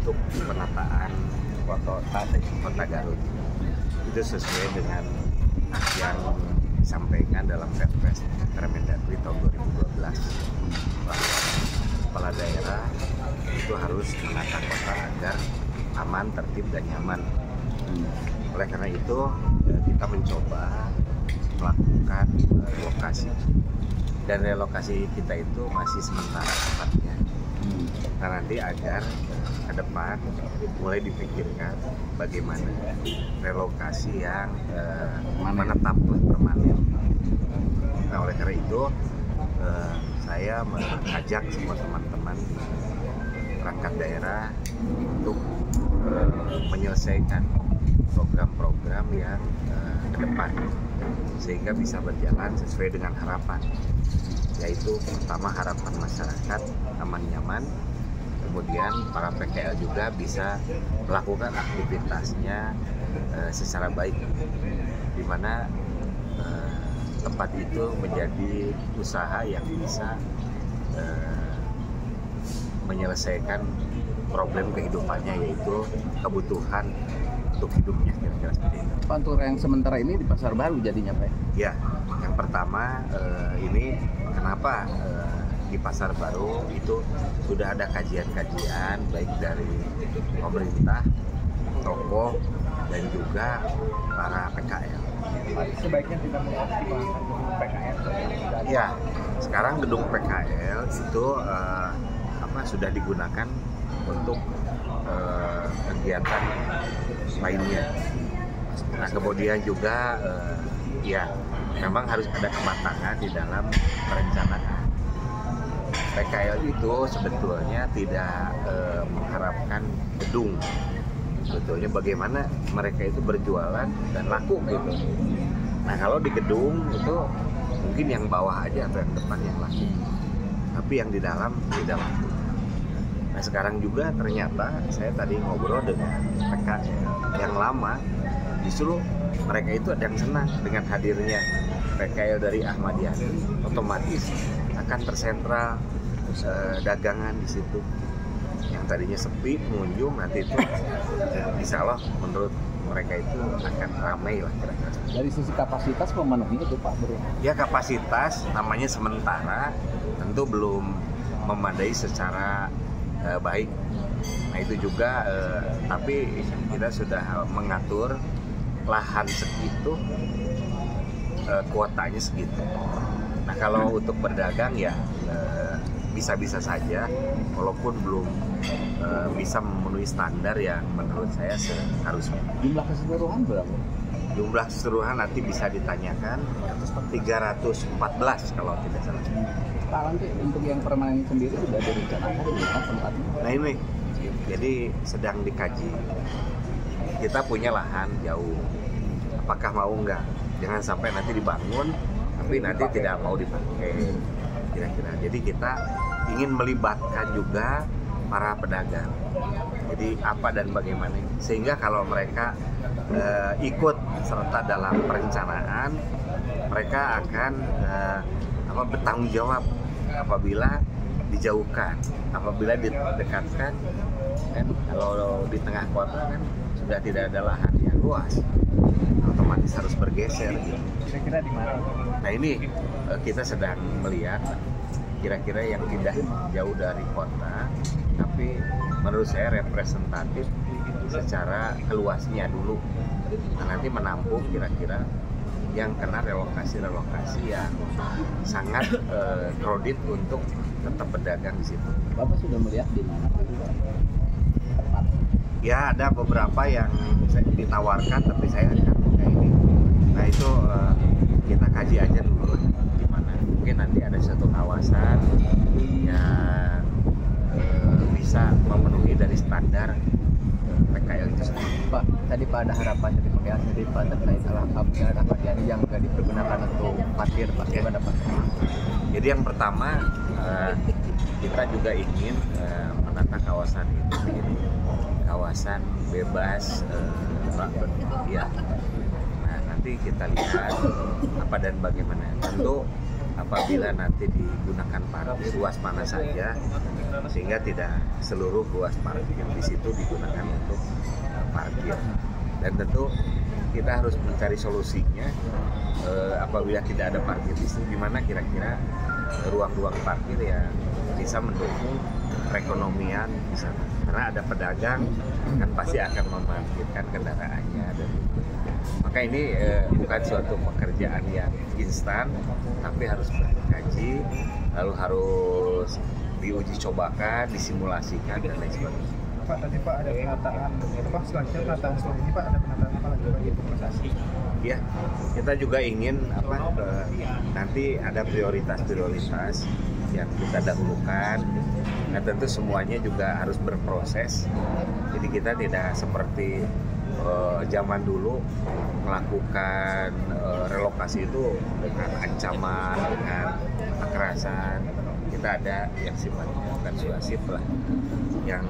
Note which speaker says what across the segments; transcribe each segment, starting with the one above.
Speaker 1: untuk penataan kota Garut itu sesuai dengan yang disampaikan dalam Perpres Permendagri tahun 2012 bahwa kepala daerah itu harus menata kota agar aman, tertib, dan nyaman. Oleh karena itu kita mencoba melakukan relokasi, dan relokasi kita itu masih sementara tempatnya. Nah, nanti agar ke depan mulai dipikirkan bagaimana relokasi yang menetap permanen. Nah, oleh karena itu saya mengajak semua teman-teman di perangkat daerah untuk menyelesaikan program-program yang ke depan sehingga bisa berjalan sesuai dengan harapan, yaitu pertama harapan masyarakat aman nyaman, kemudian para PKL juga bisa melakukan aktivitasnya secara baik, di mana tempat itu menjadi usaha yang bisa menyelesaikan problem kehidupannya, yaitu kebutuhan untuk hidupnya, kira-kira seperti itu.
Speaker 2: Pak, untuk yang sementara ini di Pasar Baru jadinya, Pak?
Speaker 1: Ya, yang pertama ini kenapa di Pasar Baru itu sudah ada kajian-kajian baik dari pemerintah, tokoh, dan juga para PKL.
Speaker 3: Sebaiknya tidak mengaktifkan PKL.
Speaker 1: Ya, sekarang gedung PKL itu sudah digunakan untuk kegiatan lainnya. Nah, kemudian juga ya memang harus ada kematangan di dalam perencanaan. PKL itu sebetulnya tidak mengharapkan gedung. Sebetulnya bagaimana mereka itu berjualan dan laku gitu. Nah, kalau di gedung itu mungkin yang bawah aja atau yang depan yang laku, tapi yang di dalam tidak laku. Nah, sekarang juga ternyata saya tadi ngobrol dengan PKL yang lama, justru mereka itu ada yang senang dengan hadirnya PKL dari Ahmad Yani. Otomatis akan tersentral dagangan di situ. Yang tadinya sepi pengunjung, nanti itu insya Allah menurut mereka itu akan ramai lah kira-kira.
Speaker 2: Dari sisi kapasitas memenuhi itu, Pak, bro?
Speaker 1: Ya, kapasitas namanya sementara, tentu belum memadai secara baik. Nah, itu juga tapi kita sudah mengatur lahan segitu, kuotanya segitu. Nah, kalau untuk berdagang ya bisa-bisa saja, walaupun belum bisa memenuhi standar yang menurut saya seharusnya.
Speaker 2: Jumlah keseluruhan berapa?
Speaker 1: Jumlah keseluruhan nanti bisa ditanyakan, 314 kalau tidak salah.
Speaker 2: Pak, nanti untuk yang permanen sendiri sudah direncanakan di mana tempatnya?
Speaker 1: Nah, ini jadi sedang dikaji. Kita punya lahan jauh, apakah mau nggak? Jangan sampai nanti dibangun tapi nanti tidak mau dipakai, kira-kira. Jadi kita ingin melibatkan juga para pedagang. Jadi apa dan bagaimana, sehingga kalau mereka ikut serta dalam perencanaan, mereka akan bertanggung jawab apabila dijauhkan, apabila didekatkan. Kan kalau di tengah kota kan sudah tidak ada lahan yang luas, otomatis harus bergeser gitu.
Speaker 3: Kira-kira di mana?
Speaker 1: Nah, ini kita sedang melihat kira-kira yang tidak jauh dari kota, tapi menurut saya representatif secara keluasnya dulu. Nah, nanti menampung kira-kira yang kena relokasi yang sangat kredit untuk tetap berdagang di situ.
Speaker 2: Bapak sudah melihat di mana, Pak?
Speaker 1: Ya, ada beberapa yang ditawarkan, tapi saya akan ini. Nah, itu kita kaji aja dulu di mana. Mungkin nanti ada satu kawasan yang bisa memenuhi dari standar PKL itu sendiri.
Speaker 2: Pak, tadi Pak ada harapan dari PKL sendiri, Pak, terkait Ahmad Yani yang nggak dipergunakan untuk parkir, Pak. Gimana, Pak?
Speaker 1: Jadi yang pertama kita juga ingin menata kawasan itu menjadi kawasan bebas ya. Nah, nanti kita lihat apa dan bagaimana. Tentu apabila nanti digunakan parkir luas mana saja, sehingga tidak seluruh luas parkir di situ digunakan untuk parkir. Dan tentu kita harus mencari solusinya apabila tidak ada parkir di situ, di mana kira-kira ruang-ruang parkir yang bisa mendukung perekonomian di sana. Karena ada pedagang kan pasti akan memarkirkan kendaraannya, dan maka ini bukan suatu pekerjaan yang instan, tapi harus berkaji, lalu harus diuji cobakan, disimulasikan dan lain sebagainya.
Speaker 3: Pak, tadi Pak ada penataan apa selanjutnya, penataan selanjutnya ini Pak, ada penataan apa lagi Pak, investasi?
Speaker 1: Ya, kita juga ingin nanti ada prioritas-prioritas yang kita dahulukan. Nah, tentu semuanya juga harus berproses. Jadi kita tidak seperti zaman dulu melakukan relokasi itu dengan ancaman, dengan kekerasan. Kita ada yang sifatnya persuasif lah, yang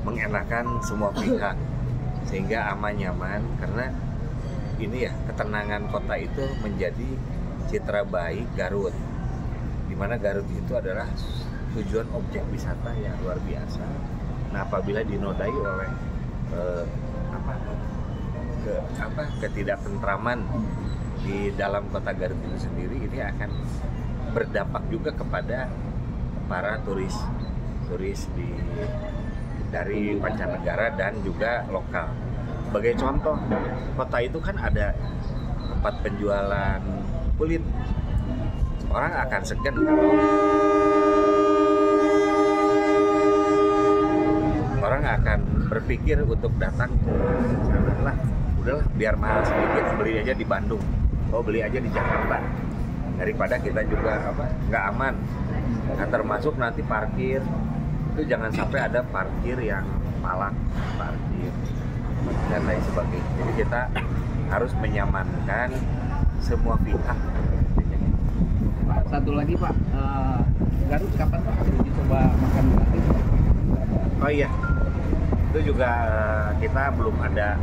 Speaker 1: mengenakan semua pihak sehingga aman nyaman, karena ini ya, ketenangan kota itu menjadi citra baik Garut, di mana Garut itu adalah tujuan objek wisata yang luar biasa. Nah, apabila dinodai oleh ketidaktentraman di dalam kota Garut itu sendiri, ini akan berdampak juga kepada para turis dari mancanegara dan juga lokal. Sebagai contoh, kota itu kan ada tempat penjualan kulit. Orang akan segan kalau orang akan berpikir untuk datang ke sana lah. Udahlah, biar mahal sedikit, beli aja di Bandung, beli aja di Jakarta, daripada kita juga nggak aman. Nah, termasuk nanti parkir itu jangan sampai ada parkir yang palak parkir dan lain sebagainya. Jadi kita harus menyamankan semua pihak.
Speaker 2: Satu lagi Pak, Garut kapan Pak uji coba makan gratis?
Speaker 1: Oh iya, itu juga kita belum ada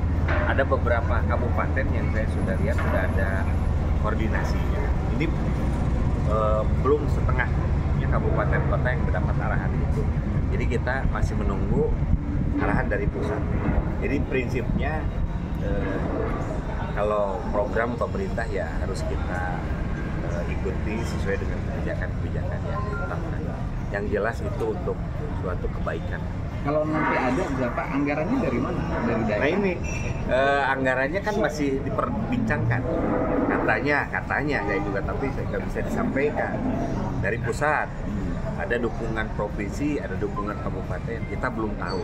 Speaker 1: beberapa kabupaten yang saya sudah lihat sudah ada koordinasinya. Ini belum setengahnya kabupaten kota yang mendapat arahan itu. Jadi kita masih menunggu arahan dari pusat. Jadi prinsipnya kalau program pemerintah ya harus kita ikuti sesuai dengan kebijakan-kebijakan yang ditetapkan. Yang jelas itu untuk suatu kebaikan.
Speaker 2: Kalau nanti ada berapa, anggarannya dari mana? Dari daerah?
Speaker 1: Nah ini anggarannya kan masih diperbincangkan. Katanya saya juga, tapi saya nggak bisa disampaikan. Dari pusat ada dukungan provinsi, ada dukungan kabupaten, kita belum tahu.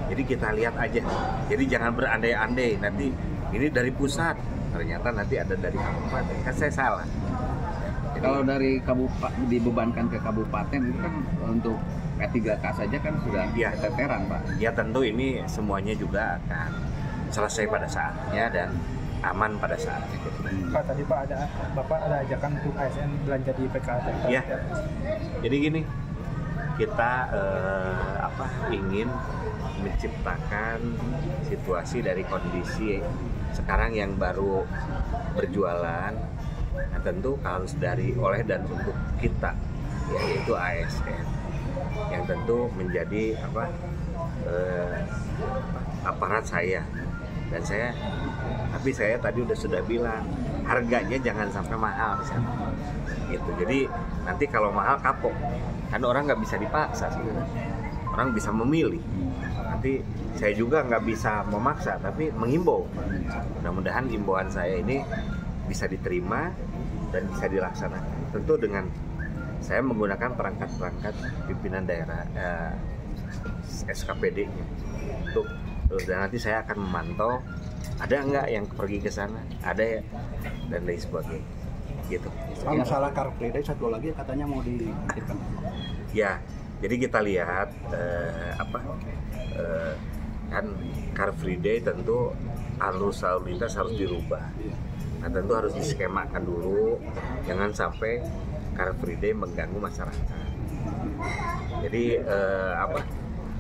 Speaker 1: Jadi kita lihat aja. Jadi jangan berandai-andai nanti ini dari pusat, ternyata nanti ada dari kabupaten. Kan saya salah. Jadi,
Speaker 2: kalau dari kabupaten dibebankan ke kabupaten itu kan untuk P3K saja kan sudah keteteran Pak.
Speaker 1: Ya tentu ini semuanya juga akan selesai pada saatnya dan aman pada saatnya.
Speaker 3: Pak, tadi Pak Bapak ada ajakan untuk ASN belanja di PKL.
Speaker 1: Ya. Jadi gini, kita ingin menciptakan situasi dari kondisi sekarang yang baru berjualan. Nah, tentu harus oleh dan untuk kita, yaitu ASN, yang tentu menjadi aparat saya. Dan tapi saya tadi sudah bilang harganya jangan sampai mahal misalnya. Gitu. Jadi nanti kalau mahal kapok, kan orang nggak bisa dipaksa sebenarnya. Orang bisa memilih. Nanti saya juga nggak bisa memaksa, tapi menghimbau. Mudah-mudahan himbauan saya ini bisa diterima dan bisa dilaksanakan. Tentu dengan saya menggunakan perangkat-perangkat pimpinan daerah SKPD-nya untuk dan nanti saya akan memantau ada nggak yang pergi ke sana, ada ya, dan lain sebagainya. Gitu.
Speaker 4: Masalah Car Free Day satu lagi katanya mau diaktifkan.
Speaker 1: Ya, jadi kita lihat kan Car Free Day tentu arus lalu lintas harus dirubah. Nah, tentu harus diskemakan dulu, jangan sampai Car Free Day mengganggu masyarakat. Jadi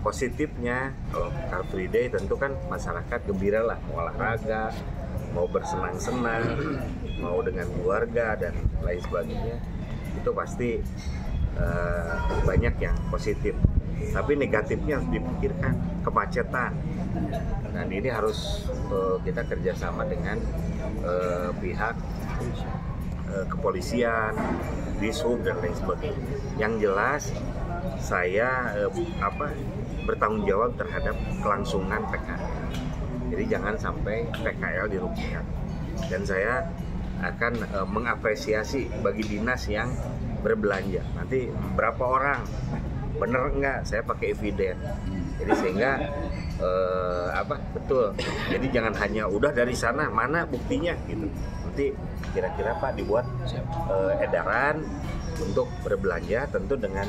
Speaker 1: positifnya kalau Car Free Day tentu kan masyarakat gembira lah, mau olahraga, mau bersenang-senang, mau dengan keluarga dan lain sebagainya. itu pasti banyak yang positif. Tapi negatifnya harus dipikirkan, kemacetan. Dan ini harus kita kerjasama dengan pihak kepolisian, Dishub dan lain sebagainya. Yang jelas saya bertanggung jawab terhadap kelangsungan PKL. Jadi jangan sampai PKL dirugikan. Dan saya akan mengapresiasi bagi dinas yang berbelanja. Nanti berapa orang, bener nggak? Saya pakai eviden. Jadi sehingga betul. Jadi jangan hanya udah dari sana, mana buktinya gitu. Nanti kira-kira Pak dibuat edaran untuk berbelanja, tentu dengan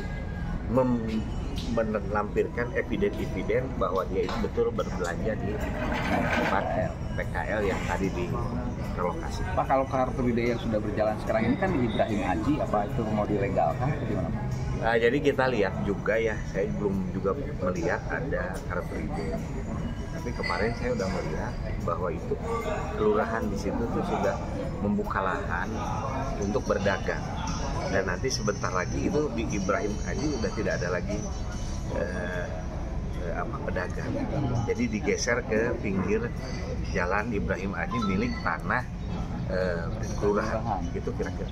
Speaker 1: melampirkan eviden bahwa dia itu betul berbelanja di tempat PKL yang tadi di relokasi.
Speaker 5: Pak, kalau Car Free Day yang sudah berjalan sekarang ini kan di Ibrahim Aji, apa itu mau dilegalkan atau gimana Pak?
Speaker 1: Jadi kita lihat juga ya, saya belum juga melihat ada Car Free Day. Tapi kemarin saya udah melihat bahwa itu kelurahan di situ tuh sudah membuka lahan untuk berdagang. Dan nanti sebentar lagi itu di Ibrahim Aji udah tidak ada lagi pedagang. Jadi digeser ke pinggir jalan Ibrahim Aji milik tanah kelurahan. Gitu kira-kira.